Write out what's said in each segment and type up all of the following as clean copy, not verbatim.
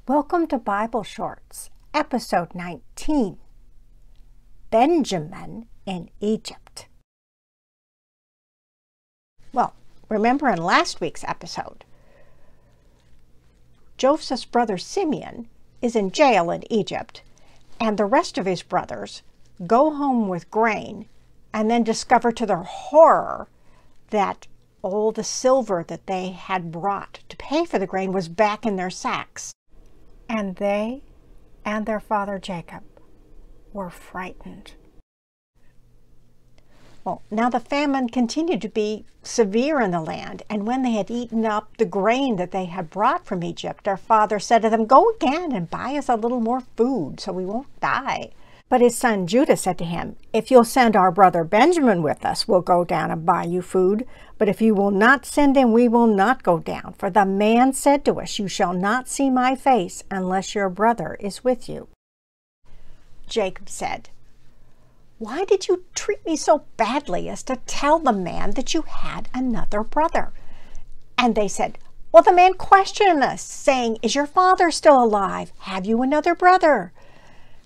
Welcome to Bible Shorts, Episode 19, Benjamin in Egypt. Well, remember in last week's episode, Joseph's brother Simeon is in jail in Egypt, and the rest of his brothers go home with grain and then discover to their horror that all the silver that they had brought to pay for the grain was back in their sacks. And they and their father Jacob were frightened. Well, now the famine continued to be severe in the land, and when they had eaten up the grain that they had brought from Egypt, their father said to them, "Go again and buy us a little more food so we won't die." But his son Judah said to him, "If you'll send our brother Benjamin with us, we'll go down and buy you food. But if you will not send him, we will not go down. For the man said to us, 'You shall not see my face unless your brother is with you.'" Jacob said, "Why did you treat me so badly as to tell the man that you had another brother?" And they said, "Well, the man questioned us, saying, 'Is your father still alive? Have you another brother?'"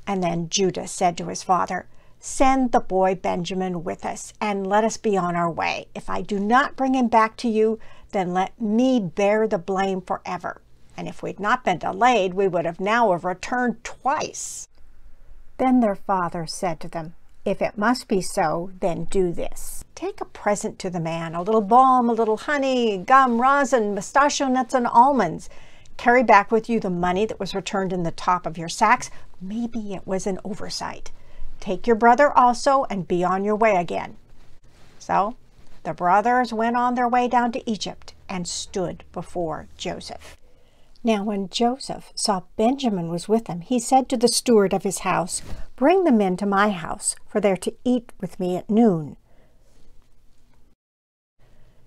And then Judah said to his father, "Send the boy Benjamin with us, and let us be on our way. If I do not bring him back to you, then let me bear the blame forever." And if we'd not been delayed, we would have now returned twice. Then their father said to them, "If it must be so, then do this. Take a present to the man, a little balm, a little honey, gum, rosin, pistachio nuts, and almonds. Carry back with you the money that was returned in the top of your sacks. Maybe it was an oversight. Take your brother also, and be on your way again." So the brothers went on their way down to Egypt and stood before Joseph. Now when Joseph saw Benjamin was with him, he said to the steward of his house, "Bring the men to my house, for they're to eat with me at noon."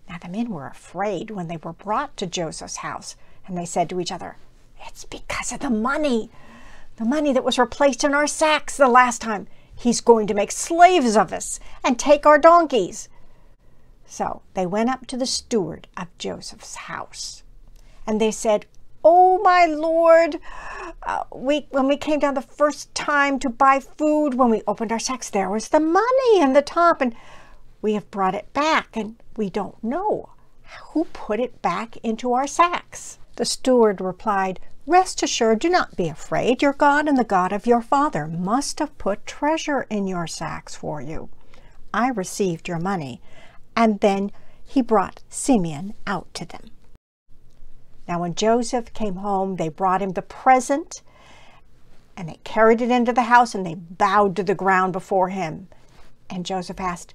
Now the men were afraid when they were brought to Joseph's house, and they said to each other, "It's because of the money that was replaced in our sacks the last time. He's going to make slaves of us and take our donkeys." So they went up to the steward of Joseph's house, and they said, "Oh, my lord, when we came down the first time to buy food, when we opened our sacks, there was the money in the top, and we have brought it back, and we don't know who put it back into our sacks." The steward replied, "Rest assured, do not be afraid. Your God and the God of your father must have put treasure in your sacks for you. I received your money." And then he brought Simeon out to them. Now when Joseph came home, they brought him the present, and they carried it into the house, and they bowed to the ground before him. And Joseph asked,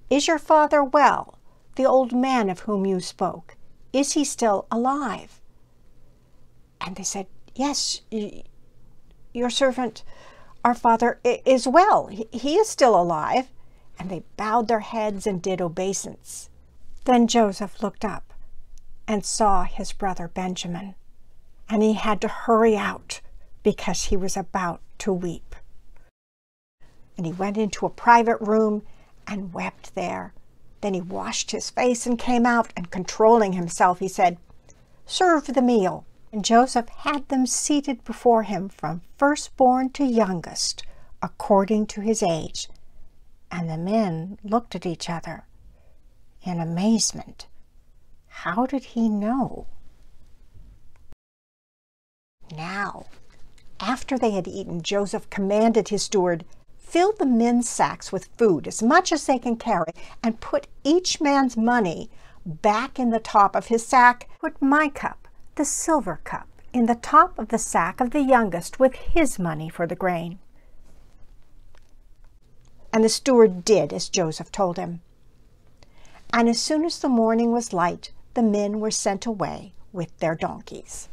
"Is your father well, the old man of whom you spoke? Is he still alive?" And they said, "Yes, your servant, our father, is well. He is still alive." And they bowed their heads and did obeisance. Then Joseph looked up and saw his brother Benjamin, and he had to hurry out because he was about to weep. And he went into a private room and wept there. Then he washed his face and came out, and controlling himself, he said, "Serve the meal." And Joseph had them seated before him from firstborn to youngest, according to his age. And the men looked at each other in amazement. How did he know? Now, after they had eaten, Joseph commanded his steward, "Fill the men's sacks with food, as much as they can carry, and put each man's money back in the top of his sack. Put my cup, the silver cup, in the top of the sack of the youngest with his money for the grain." And the steward did as Joseph told him. And as soon as the morning was light, the men were sent away with their donkeys.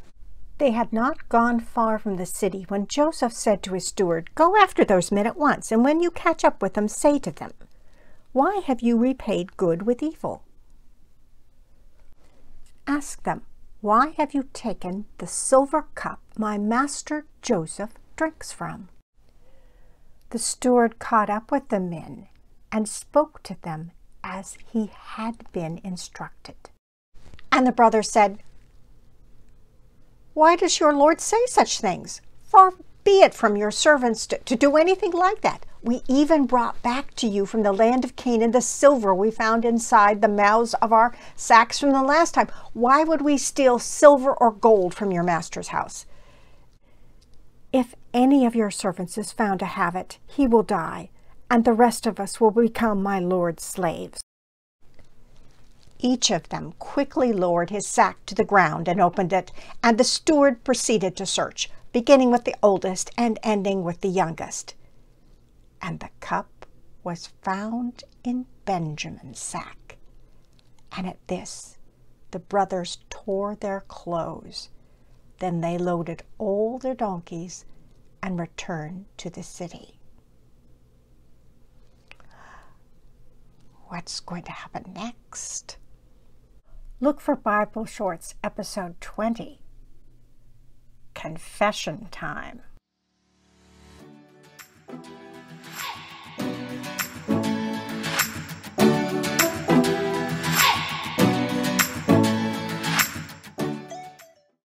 They had not gone far from the city when Joseph said to his steward, "Go after those men at once, and when you catch up with them, say to them, 'Why have you repaid good with evil?' Ask them, 'Why have you taken the silver cup my master Joseph drinks from?'" The steward caught up with the men and spoke to them as he had been instructed. And the brothers said, Why does your Lord say such things? Far be it from your servants to do anything like that. We even brought back to you from the land of Canaan the silver we found inside the mouths of our sacks from the last time. Why would we steal silver or gold from your master's house? If any of your servants is found to have it, he will die, and the rest of us will become my lord's slaves." Each of them quickly lowered his sack to the ground and opened it, and the steward proceeded to search, beginning with the oldest and ending with the youngest. And the cup was found in Benjamin's sack. And at this, the brothers tore their clothes. Then they loaded all their donkeys and returned to the city. What's going to happen next? Look for Bible Shorts, episode 20, Confession Time.